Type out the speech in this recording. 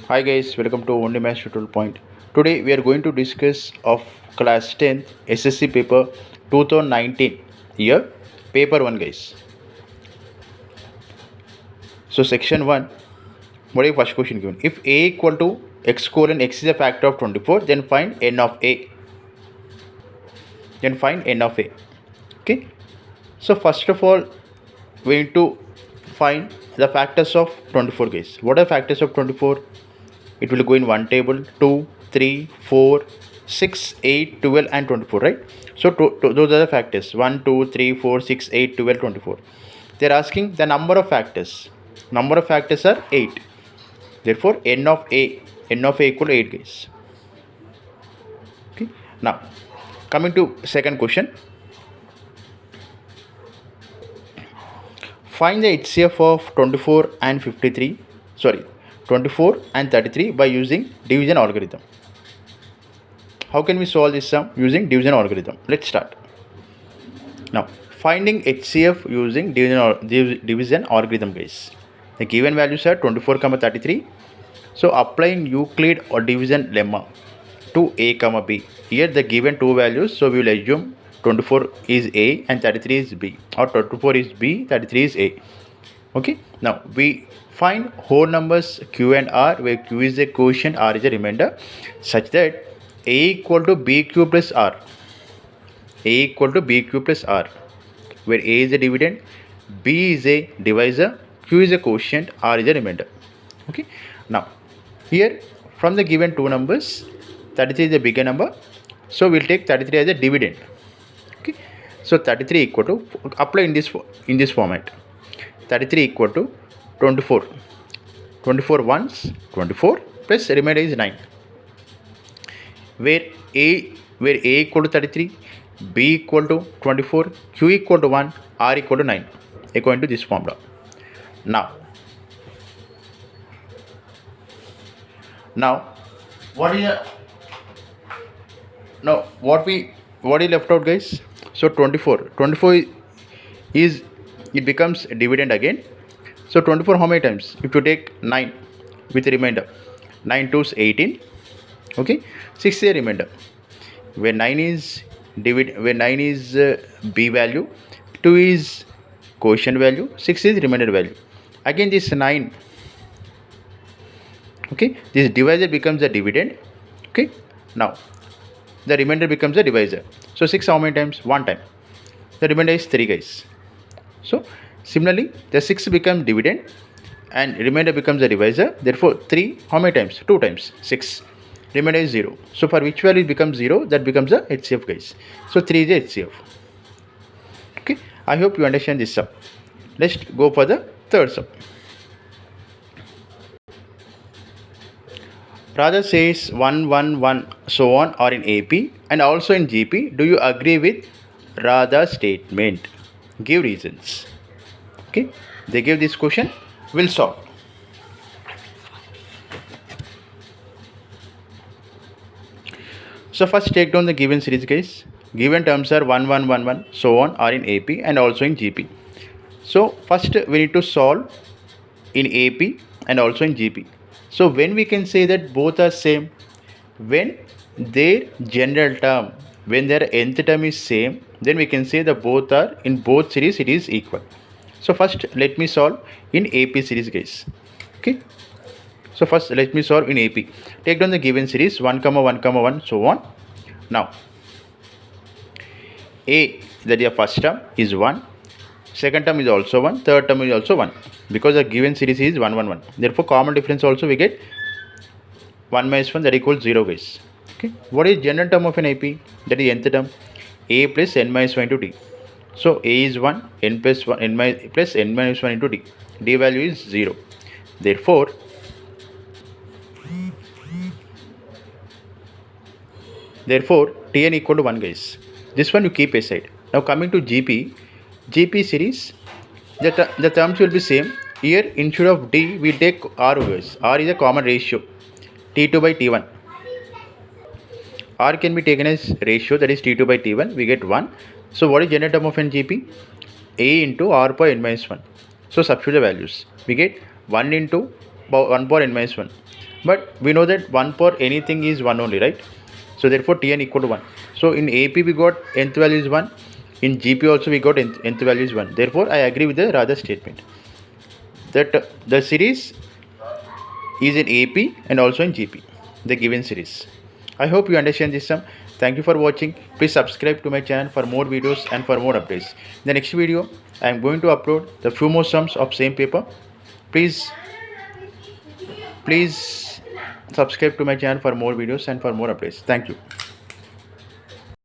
Hi guys, welcome to Only Maths Tutorial Point. Today we are going to discuss of class 10 SSC paper 2019 year paper 1 guys. So section 1, what is the first question given? If a equal to x colon x is a factor of 24, then find n of a. Okay. So first of all, we need to find the factors of 24 guys. What are factors of 24? It will go in one table: 2, 3, 4, 6, 8, 12 and 24, right? So those are the factors: 1, 2, 3, 4, 6, 8, 12, 24. They are asking the number of factors. Number of factors are 8. Therefore n of a equal to 8 guys. Okay. Now coming to second question. Find the HCF of 24 and 53. 24 and 33 by using division algorithm. How can we solve this sum using division algorithm? Let's start. Now, finding HCF using division algorithm guys. The given values are 24, 33. So, applying Euclid or division lemma to a, b. Here the given two values, so we will assume 24 is a and 33 is b, or 24 is b, 33 is a. Okay. Now, we find whole numbers q and r, where q is a quotient, r is a remainder, such that a equal to bq plus r. A equal to bq plus r, where a is a dividend, b is a divisor, q is a quotient, r is a remainder. Okay. Now, here from the given two numbers, 33 is a bigger number, so we'll take 33 as a dividend. Okay. So 33 equal to, apply in this format. 33 equal to 24. 24 once 24 plus remainder is 9. Where a equal to 33, b equal to 24, q equal to 1, r equal to 9, according to this formula. Now what is left out guys? So 24 is it becomes dividend again. So 24 how many times? If you take 9 with a remainder, 9 2 is 18. Okay, 6 is a remainder. Where 9 is b value, 2 is quotient value, 6 is remainder value. Again this 9. Okay, this divisor becomes a dividend. Okay, now the remainder becomes a divisor. So 6 how many times? 1 time. The remainder is 3 guys. So similarly, the 6 becomes dividend and remainder becomes a divisor. Therefore 3 how many times? 2 times. 6. Remainder is 0. So for which value it becomes 0, that becomes a HCF guys. So 3 is a HCF. Okay, I hope you understand this sum. Let's go for the third sum. Radha says 1 1 1 so on are in AP and also in GP. Do you agree with Radha's statement? Give reasons. Okay, they give this question. We'll solve. So first take down the given series guys. Given terms are 1 1 1 1 so on are in AP and also in GP. So first we need to solve in AP and also in GP. So when we can say that both are same? When their general term, when their nth term is same, then we can say that both are in both series it is equal. So first let me solve in AP series guys. Okay. So first let me solve in AP. Take down the given series 1 1 1 so on. Now a, that is the first term, is 1. Second term is also 1. Third term is also 1. Because the given series is 1 1 1. Therefore common difference also we get 1 minus 1, that equals 0 guys. Okay. What is general term of an AP? That is nth term. A plus n minus 1 into d. So a is 1, n plus 1, plus n minus 1 into d. D value is 0. Therefore Tn equal to 1 guys. This one you keep aside. Now coming to GP series, the terms will be same. Here instead of d we take r guys. R is a common ratio, T2 by T1. R can be taken as ratio, that is T2 by T1. We get 1. So what is general term of n GP? A into r power n minus 1. So substitute the values. We get 1 into 1 power n minus 1. But we know that 1 for anything is 1 only, right? So therefore Tn equal to 1. So in AP we got nth value is 1. In GP also we got nth value is 1. Therefore I agree with the rather statement that the series is in AP and also in GP, the given series. I hope you understand this sum. Thank you for watching. Please subscribe to my channel for more videos and for more updates. In the next video, I am going to upload the few more sums of same paper. Please subscribe to my channel for more videos and for more updates. Thank you.